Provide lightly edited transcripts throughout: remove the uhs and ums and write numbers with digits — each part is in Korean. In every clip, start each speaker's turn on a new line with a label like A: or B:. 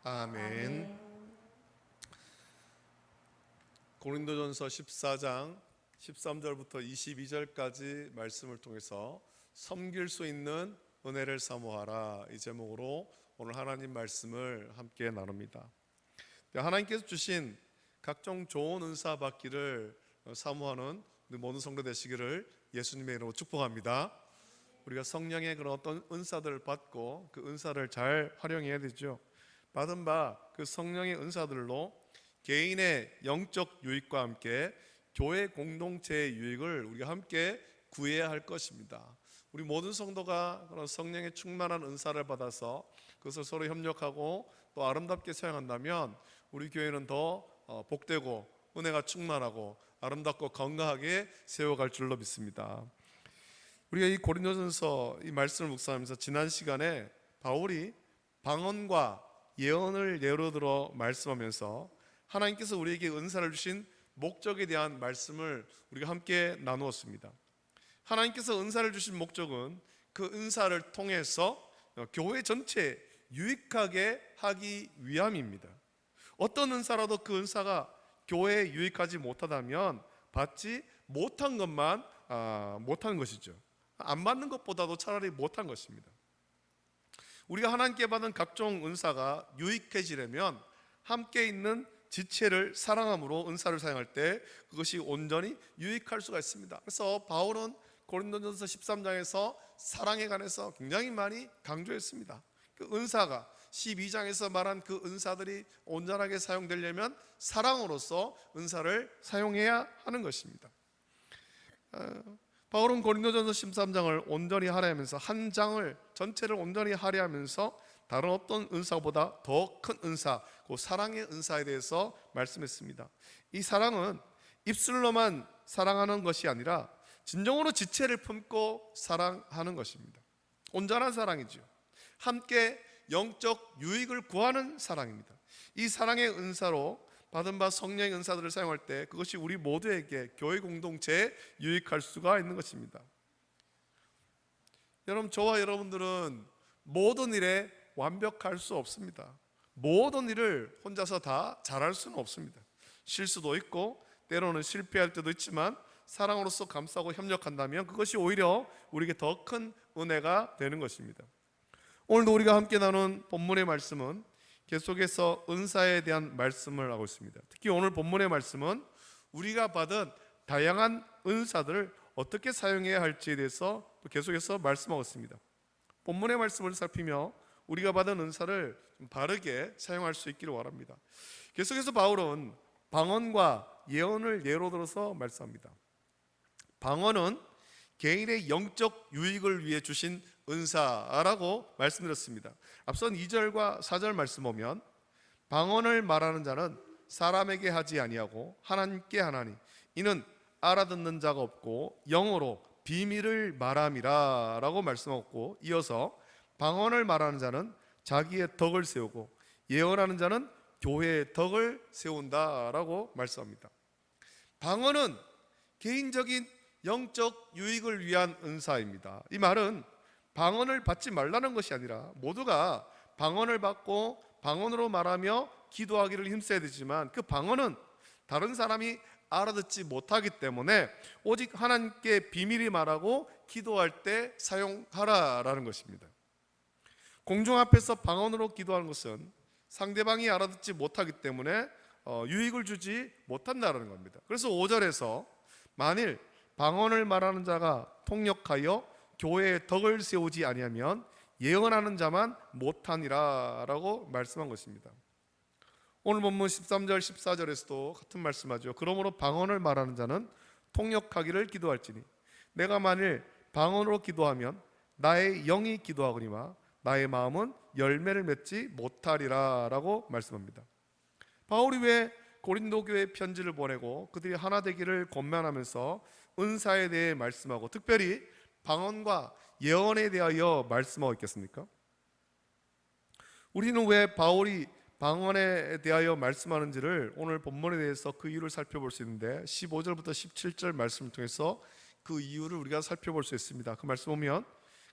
A: 아멘. 고린도전서 14장 13절부터 22절까지 말씀을 통해서 섬길 수 있는 은혜를 사모하라, 이 제목으로 오늘 하나님 말씀을 함께 나눕니다. 하나님께서 주신 각종 좋은 은사 받기를 사모하는 우리 모든 성도 되시기를 예수님의 이름으로 축복합니다. 우리가 성령의 그런 어떤 은사들을 받고 그 은사를 잘 활용해야 되죠. 받은 바 그 성령의 은사들로 개인의 영적 유익과 함께 교회 공동체의 유익을 우리가 함께 구해야 할 것입니다. 우리 모든 성도가 그런 성령의 충만한 은사를 받아서 그것을 서로 협력하고 또 아름답게 사용한다면 우리 교회는 더 복되고 은혜가 충만하고 아름답고 건강하게 세워갈 줄로 믿습니다. 우리가 이 고린도전서 이 말씀을 묵상하면서 지난 시간에 바울이 방언과 예언을 예로 들어 말씀하면서 하나님께서 우리에게 은사를 주신 목적에 대한 말씀을 우리가 함께 나누었습니다. 하나님께서 은사를 주신 목적은 그 은사를 통해서 교회 전체에 유익하게 하기 위함입니다. 어떤 은사라도 그 은사가 교회에 유익하지 못하다면 받지 못한 것만 못한 것이죠. 안 받는 것보다도 차라리 못한 것입니다. 우리가 하나님께 받은 각종 은사가 유익해지려면 함께 있는 지체를 사랑함으로 은사를 사용할 때 그것이 온전히 유익할 수가 있습니다. 그래서 바울은 고린도전서 13장에서 사랑에 관해서 굉장히 많이 강조했습니다. 그 은사가 12장에서 말한 그 은사들이 온전하게 사용되려면 사랑으로서 은사를 사용해야 하는 것입니다. 바울은 고린도전서 13장을 온전히 할애하면서 한 장을 전체를 온전히 할애하면서 다른 어떤 은사보다 더 큰 은사, 그 사랑의 은사에 대해서 말씀했습니다. 이 사랑은 입술로만 사랑하는 것이 아니라 진정으로 지체를 품고 사랑하는 것입니다. 온전한 사랑이죠. 함께 영적 유익을 구하는 사랑입니다. 이 사랑의 은사로 받은 바 성령의 은사들을 사용할 때 그것이 우리 모두에게 교회 공동체에 유익할 수가 있는 것입니다. 여러분, 저와 여러분들은 모든 일에 완벽할 수 없습니다. 모든 일을 혼자서 다 잘할 수는 없습니다. 실수도 있고 때로는 실패할 때도 있지만 사랑으로서 감싸고 협력한다면 그것이 오히려 우리에게 더 큰 은혜가 되는 것입니다. 오늘도 우리가 함께 나눈 본문의 말씀은 계속해서 은사에 대한 말씀을 하고 있습니다. 특히 오늘 본문의 말씀은 우리가 받은 다양한 은사들을 어떻게 사용해야 할지에 대해서 또 계속해서 말씀하고 있습니다. 본문의 말씀을 살피며 우리가 받은 은사를 바르게 사용할 수 있기를 원합니다. 계속해서 바울은 방언과 예언을 예로 들어서 말씀합니다. 방언은 개인의 영적 유익을 위해 주신 은사라고 말씀드렸습니다. 앞선 2절과 4절 말씀 보면 방언을 말하는 자는 사람에게 하지 아니하고 하나님께 하나니 이는 알아듣는 자가 없고 영어로 비밀을 말함이라 라고 말씀하고, 이어서 방언을 말하는 자는 자기의 덕을 세우고 예언하는 자는 교회의 덕을 세운다 라고 말씀합니다. 방언은 개인적인 영적 유익을 위한 은사입니다. 이 말은 방언을 받지 말라는 것이 아니라 모두가 방언을 받고 방언으로 말하며 기도하기를 힘써야 되지만 그 방언은 다른 사람이 알아듣지 못하기 때문에 오직 하나님께 비밀히 말하고 기도할 때 사용하라라는 것입니다. 공중 앞에서 방언으로 기도하는 것은 상대방이 알아듣지 못하기 때문에 유익을 주지 못한다는 겁니다. 그래서 5절에서 만일 방언을 말하는 자가 통역하여 교회의 덕을 세우지 아니하면 예언하는 자만 못하니라 라고 말씀한 것입니다. 오늘 본문 13절 14절에서도 같은 말씀하죠. 그러므로 방언을 말하는 자는 통역하기를 기도할지니 내가 만일 방언으로 기도하면 나의 영이 기도하거니와 나의 마음은 열매를 맺지 못하리라 라고 말씀합니다. 바울이 왜 고린도 교회에 편지를 보내고 그들이 하나 되기를 권면하면서 은사에 대해 말씀하고 특별히 방언과 예언에 대하여 말씀하고 있겠습니까? 우리는 왜 바울이 방언에 대하여 말씀하는지를 오늘 본문에 대해서 그 이유를 살펴볼 수 있는데 15절부터 17절 말씀을 통해서 그 이유를 우리가 살펴볼 수 있습니다. 그 말씀 보면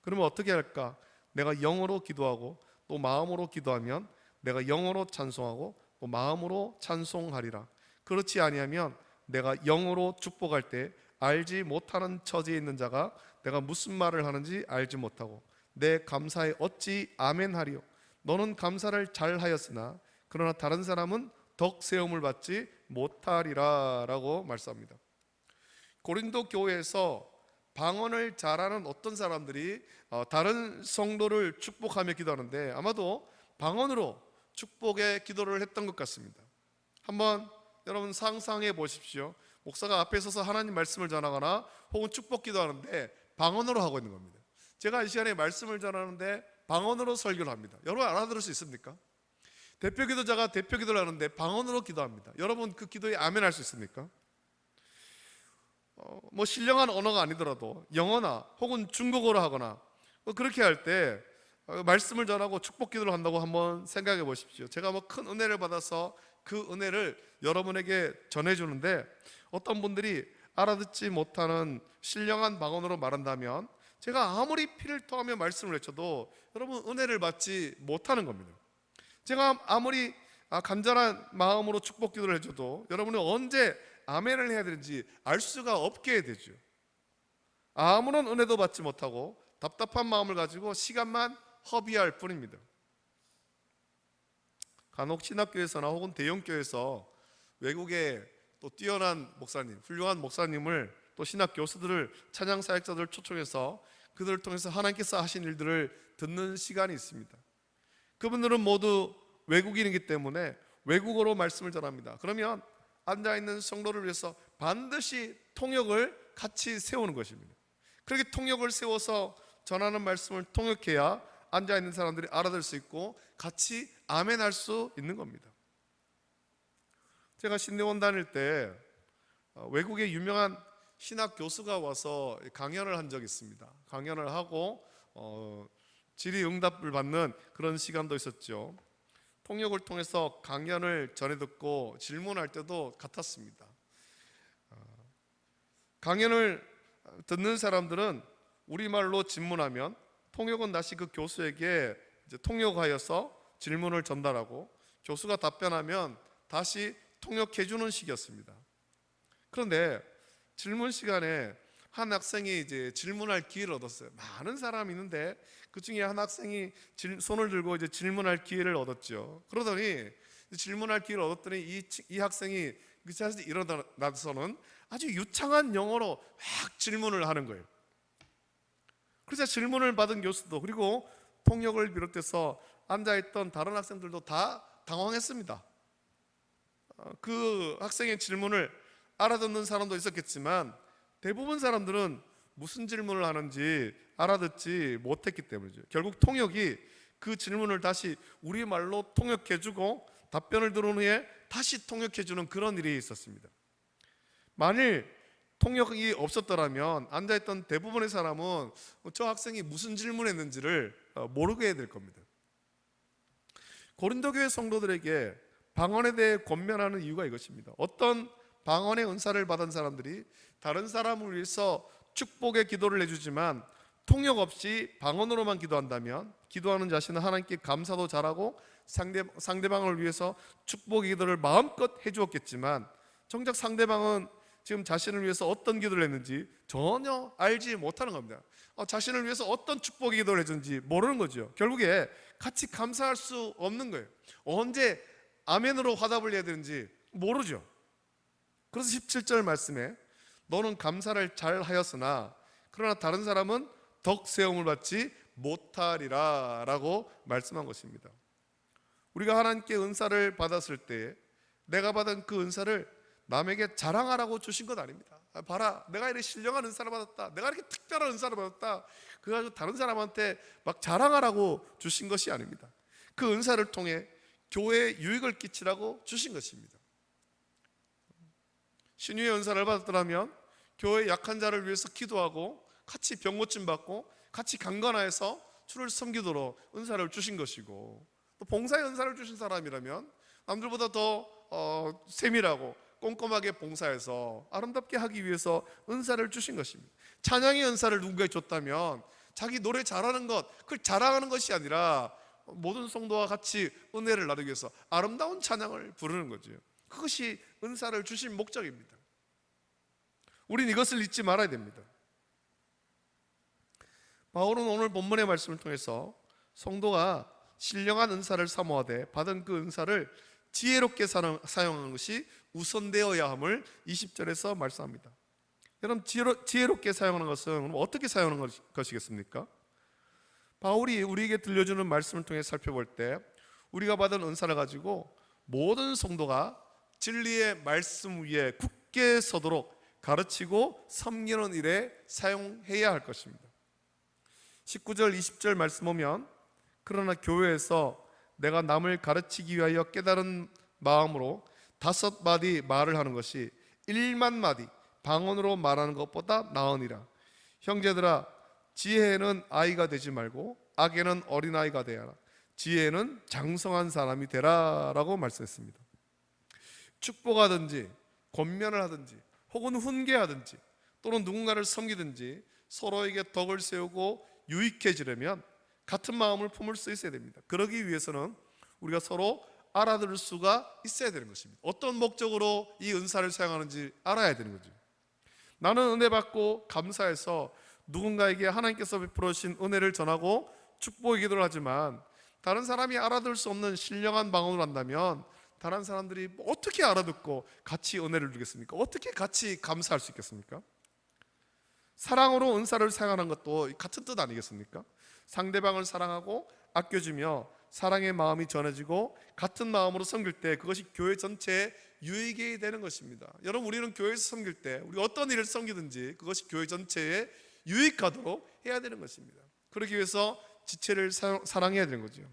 A: 그러면 어떻게 할까? 내가 영어로 기도하고 또 마음으로 기도하면 내가 영으로 찬송하고 또 마음으로 찬송하리라. 그렇지 아니하면 내가 영으로 축복할 때 알지 못하는 처지에 있는 자가 내가 무슨 말을 하는지 알지 못하고 내 감사에 어찌 아멘하리요. 너는 감사를 잘하였으나 그러나 다른 사람은 덕 세움을 받지 못하리라 라고 말씀합니다. 고린도 교회에서 방언을 잘하는 어떤 사람들이 다른 성도를 축복하며 기도하는데 아마도 방언으로 축복의 기도를 했던 것 같습니다. 한번 여러분 상상해 보십시오. 목사가 앞에 서서 하나님 말씀을 전하거나 혹은 축복 기도하는데 방언으로 하고 있는 겁니다. 제가 이 시간에 말씀을 전하는데 방언으로 설교를 합니다. 여러분 알아들을 수 있습니까? 대표 기도자가 대표 기도를 하는데 방언으로 기도합니다. 여러분 그 기도에 아멘 할 수 있습니까? 뭐 신령한 언어가 아니더라도 영어나 혹은 중국어로 하거나 그렇게 할 때 말씀을 전하고 축복 기도를 한다고 한번 생각해 보십시오. 제가 뭐 큰 은혜를 받아서 그 은혜를 여러분에게 전해주는데 어떤 분들이 알아듣지 못하는 신령한 방언으로 말한다면 제가 아무리 피를 토하며 말씀을 외쳐도 여러분 은혜를 받지 못하는 겁니다. 제가 아무리 간절한 마음으로 축복 기도를 해줘도 여러분이 언제 아멘을 해야 되는지 알 수가 없게 되죠. 아무런 은혜도 받지 못하고 답답한 마음을 가지고 시간만 허비할 뿐입니다. 간혹 신학교에서나 혹은 대형교회에서 외국의 또 뛰어난 목사님, 훌륭한 목사님을 또 신학 교수들을 찬양 사역자들을 초청해서 그들을 통해서 하나님께서 하신 일들을 듣는 시간이 있습니다. 그분들은 모두 외국인이기 때문에 외국어로 말씀을 전합니다. 그러면 앉아있는 성도를 위해서 반드시 통역을 같이 세우는 것입니다. 그렇게 통역을 세워서 전하는 말씀을 통역해야 앉아있는 사람들이 알아들 수 있고 같이 아멘할 수 있는 겁니다. 제가 신대원 다닐 때 외국의 유명한 신학 교수가 와서 강연을 한 적이 있습니다. 강연을 하고 질의응답을 받는 그런 시간도 있었죠. 통역을 통해서 강연을 전해 듣고 질문할 때도 같았습니다. 강연을 듣는 사람들은 우리말로 질문하면 통역은 다시 그 교수에게 이제 통역하여서 질문을 전달하고 교수가 답변하면 다시 통역해 주는 식이었습니다. 그런데 질문 시간에 한 학생이 이제 질문할 기회를 얻었어요. 많은 사람이 있는데 그 중에 한 학생이 손을 들고 이제 질문할 기회를 얻었죠. 그러더니 질문할 기회를 얻었더니 이 학생이 그 자리에서 일어나서는 아주 유창한 영어로 막 질문을 하는 거예요. 그래서 질문을 받은 교수도 그리고 통역을 비롯해서 앉아있던 다른 학생들도 다 당황했습니다. 그 학생의 질문을 알아듣는 사람도 있었겠지만 대부분 사람들은 무슨 질문을 하는지 알아듣지 못했기 때문이죠. 결국 통역이 그 질문을 다시 우리말로 통역해주고 답변을 들은 후에 다시 통역해주는 그런 일이 있었습니다. 만일 통역이 없었더라면 앉아있던 대부분의 사람은 저 학생이 무슨 질문했는지를 모르게 될 겁니다. 고린도 교회 성도들에게 방언에 대해 권면하는 이유가 이것입니다. 어떤 방언의 은사를 받은 사람들이 다른 사람을 위해서 축복의 기도를 해주지만 통역 없이 방언으로만 기도한다면 기도하는 자신은 하나님께 감사도 잘하고 상대방을 위해서 축복의 기도를 마음껏 해주었겠지만 정작 상대방은 지금 자신을 위해서 어떤 기도를 했는지 전혀 알지 못하는 겁니다. 자신을 위해서 어떤 축복의 기도를 해준지 모르는 거죠. 결국에 같이 감사할 수 없는 거예요. 언제 아멘으로 화답을 해야 되는지 모르죠. 그래서 17절 말씀에 너는 감사를 잘 하였으나 그러나 다른 사람은 덕 세움을 받지 못하리라 라고 말씀한 것입니다. 우리가 하나님께 은사를 받았을 때 내가 받은 그 은사를 남에게 자랑하라고 주신 것 아닙니다. 봐라, 내가 이렇게 신령한 은사를 받았다, 내가 이렇게 특별한 은사를 받았다, 그거 가지고 다른 사람한테 막 자랑하라고 주신 것이 아닙니다. 그 은사를 통해 교회에 유익을 끼치라고 주신 것입니다. 신유의 은사를 받았더라면 교회 약한 자를 위해서 기도하고 같이 병 고침 받고 같이 강건하여서 주를 섬기도록 은사를 주신 것이고, 또 봉사의 은사를 주신 사람이라면 남들보다 더 세밀하고 꼼꼼하게 봉사해서 아름답게 하기 위해서 은사를 주신 것입니다. 찬양의 은사를 누군가에 줬다면 자기 노래 잘하는 것, 그걸 자랑하는 것이 아니라 모든 성도와 같이 은혜를 나누기 위해서 아름다운 찬양을 부르는 거죠. 그것이 은사를 주신 목적입니다. 우린 이것을 잊지 말아야 됩니다. 바울은 오늘 본문의 말씀을 통해서 성도가 신령한 은사를 사모하되 받은 그 은사를 지혜롭게 사용하는 것이 우선되어야 함을 20절에서 말씀합니다. 여러분, 지혜롭게 사용하는 것은 어떻게 사용하는 것이겠습니까? 바울이 우리에게 들려주는 말씀을 통해 살펴볼 때 우리가 받은 은사를 가지고 모든 성도가 진리의 말씀 위에 굳게 서도록 가르치고 섬기는 일에 사용해야 할 것입니다. 19절 20절 말씀 보면, 그러나 교회에서 내가 남을 가르치기 위하여 깨달은 마음으로 5마디 말을 하는 것이 1만 마디 방언으로 말하는 것보다 나으니라. 형제들아, 지혜에는 아이가 되지 말고 악에는 어린아이가 되어라. 지혜는 장성한 사람이 되라 라고 말씀했습니다. 축복하든지 권면을 하든지 혹은 훈계하든지 또는 누군가를 섬기든지 서로에게 덕을 세우고 유익해지려면 같은 마음을 품을 수 있어야 됩니다. 그러기 위해서는 우리가 서로 알아들을 수가 있어야 되는 것입니다. 어떤 목적으로 이 은사를 사용하는지 알아야 되는 거죠. 나는 은혜 받고 감사해서 누군가에게 하나님께서 베풀어 주신 은혜를 전하고 축복의 기도를 하지만 다른 사람이 알아들을 수 없는 신령한 방언을 한다면 다른 사람들이 어떻게 알아듣고 같이 은혜를 주겠습니까? 어떻게 같이 감사할 수 있겠습니까? 사랑으로 은사를 사용하는 것도 같은 뜻 아니겠습니까? 상대방을 사랑하고 아껴주며 사랑의 마음이 전해지고 같은 마음으로 섬길 때 그것이 교회 전체에 유익이 되는 것입니다. 여러분, 우리는 교회에서 섬길 때 우리 어떤 일을 섬기든지 그것이 교회 전체에 유익하도록 해야 되는 것입니다. 그러기 위해서 지체를 사랑해야 되는 거죠.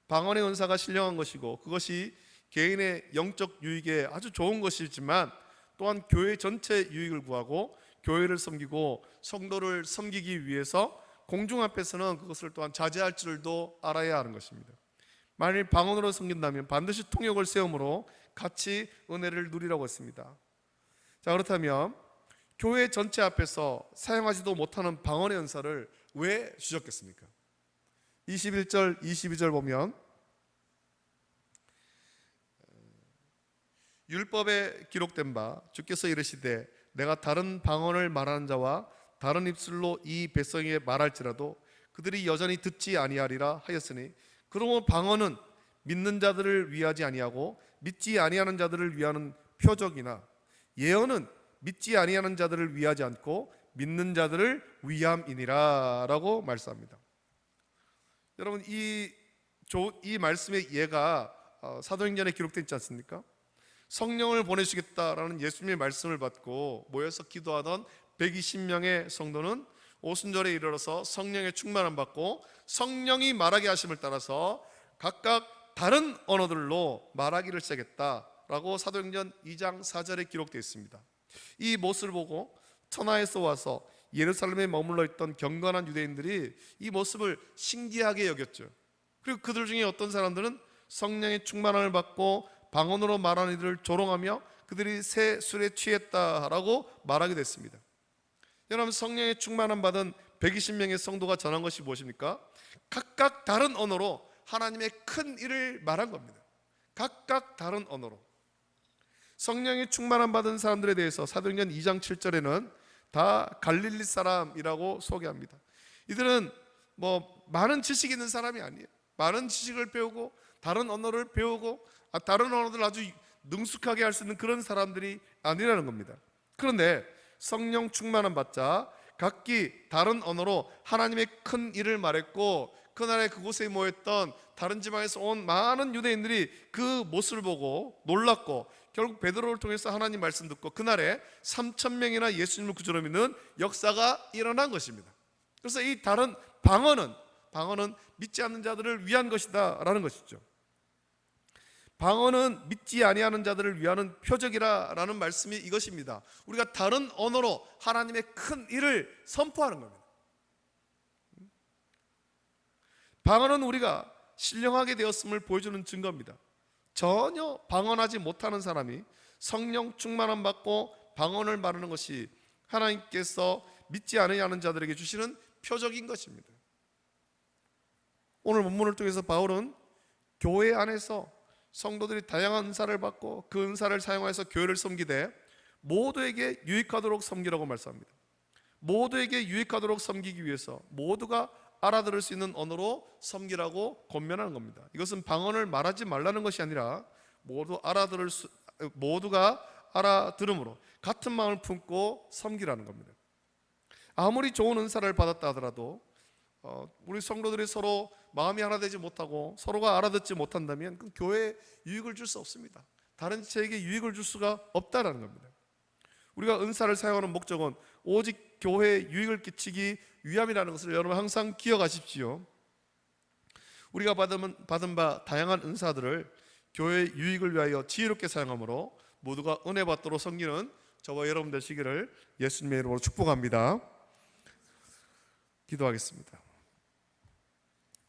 A: 방언의 은사가 신령한 것이고 그것이 개인의 영적 유익에 아주 좋은 것이지만 또한 교회 전체 유익을 구하고 교회를 섬기고 성도를 섬기기 위해서 공중 앞에서는 그것을 또한 자제할 줄도 알아야 하는 것입니다. 만일 방언으로 섬긴다면 반드시 통역을 세움으로 같이 은혜를 누리라고 했습니다. 자, 그렇다면 교회 전체 앞에서 사용하지도 못하는 방언의 은사를 왜 주셨겠습니까? 21절 22절 보면 율법에 기록된 바 주께서 이르시되 내가 다른 방언을 말하는 자와 다른 입술로 이 백성에게 말할지라도 그들이 여전히 듣지 아니하리라 하였으니, 그러므로 방언은 믿는 자들을 위하지 아니하고 믿지 아니하는 자들을 위하는 표적이나 예언은 믿지 아니하는 자들을 위하지 않고 믿는 자들을 위함이니라 라고 말씀합니다. 여러분, 이 말씀의 예가 사도행전에 기록되어 있지 않습니까? 성령을 보내시겠다라는 예수님의 말씀을 받고 모여서 기도하던 120명의 성도는 오순절에 이르러서 성령의 충만함 받고 성령이 말하게 하심을 따라서 각각 다른 언어들로 말하기를 시작했다라고 사도행전 2장 4절에 기록되어 있습니다. 이 모습을 보고 천하에서 와서 예루살렘에 머물러 있던 경건한 유대인들이 이 모습을 신기하게 여겼죠. 그리고 그들 중에 어떤 사람들은 성령의 충만함을 받고 방언으로 말하는 이들을 조롱하며 그들이 새 술에 취했다라고 말하게 됐습니다. 여러분, 성령의 충만함 받은 120명의 성도가 전한 것이 무엇입니까? 각각 다른 언어로 하나님의 큰 일을 말한 겁니다. 각각 다른 언어로. 성령의 충만함 받은 사람들에 대해서 사도행전 2장 7절에는 다 갈릴리 사람이라고 소개합니다. 이들은 많은 지식이 있는 사람이 아니에요. 많은 지식을 배우고 다른 언어를 배우고 다른 언어를 아주 능숙하게 할 수 있는 그런 사람들이 아니라는 겁니다. 그런데 성령 충만함 받자 각기 다른 언어로 하나님의 큰 일을 말했고, 그날에 그곳에 모였던 다른 지방에서 온 많은 유대인들이 그 모습을 보고 놀랐고 결국 베드로를 통해서 하나님 말씀 듣고 그날에 3,000명이나 예수님을 구주로 믿는 역사가 일어난 것입니다. 그래서 이 다른 방언은 믿지 않는 자들을 위한 것이다 라는 것이죠. 방언은 믿지 아니하는 자들을 위하는 표적이라는 말씀이 이것입니다. 우리가 다른 언어로 하나님의 큰 일을 선포하는 겁니다. 방언은 우리가 신령하게 되었음을 보여주는 증거입니다. 전혀 방언하지 못하는 사람이 성령 충만함 받고 방언을 말하는 것이 하나님께서 믿지 아니하는 자들에게 주시는 표적인 것입니다. 오늘 본문을 통해서 바울은 교회 안에서 성도들이 다양한 은사를 받고 그 은사를 사용해서 교회를 섬기되 모두에게 유익하도록 섬기라고 말씀합니다. 모두에게 유익하도록 섬기기 위해서 모두가 알아들을 수 있는 언어로 섬기라고 권면하는 겁니다. 이것은 방언을 말하지 말라는 것이 아니라 모두가 알아들음으로 같은 마음을 품고 섬기라는 겁니다. 아무리 좋은 은사를 받았다 하더라도 우리 성도들이 서로 마음이 하나 되지 못하고 서로가 알아듣지 못한다면 그 교회에 유익을 줄 수 없습니다. 다른 지체에게 유익을 줄 수가 없다라는 겁니다. 우리가 은사를 사용하는 목적은 오직 교회에 유익을 끼치기 위함이라는 것을 여러분 항상 기억하십시오. 우리가 받은 바 다양한 은사들을 교회의 유익을 위하여 지혜롭게 사용하므로 모두가 은혜 받도록 섬기는 저와 여러분 되시기를 예수님의 이름으로 축복합니다. 기도하겠습니다.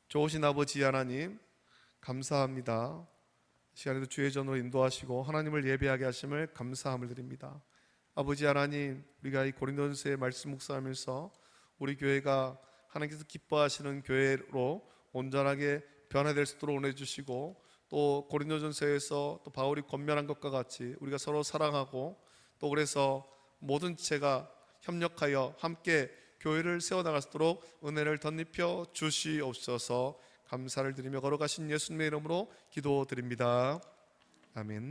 A: 좋으신 아버지 하나님, 감사합니다. 시간에도 주의 전으로 인도하시고 하나님을 예배하게 하심을 감사함을 드립니다. 아버지 하나님, 우리가 이 고린도전서의 말씀 묵상하면서 우리 교회가 하나님께서 기뻐하시는 교회로 온전하게 변화될 수 있도록 은혜 주시고, 또 고린도전서에서 또 바울이 권면한 것과 같이 우리가 서로 사랑하고 또 그래서 모든 지체가 협력하여 함께 교회를 세워나갈 수 있도록 은혜를 덧입혀 주시옵소서. 감사를 드리며 걸어가신 예수님의 이름으로 기도드립니다. 아멘.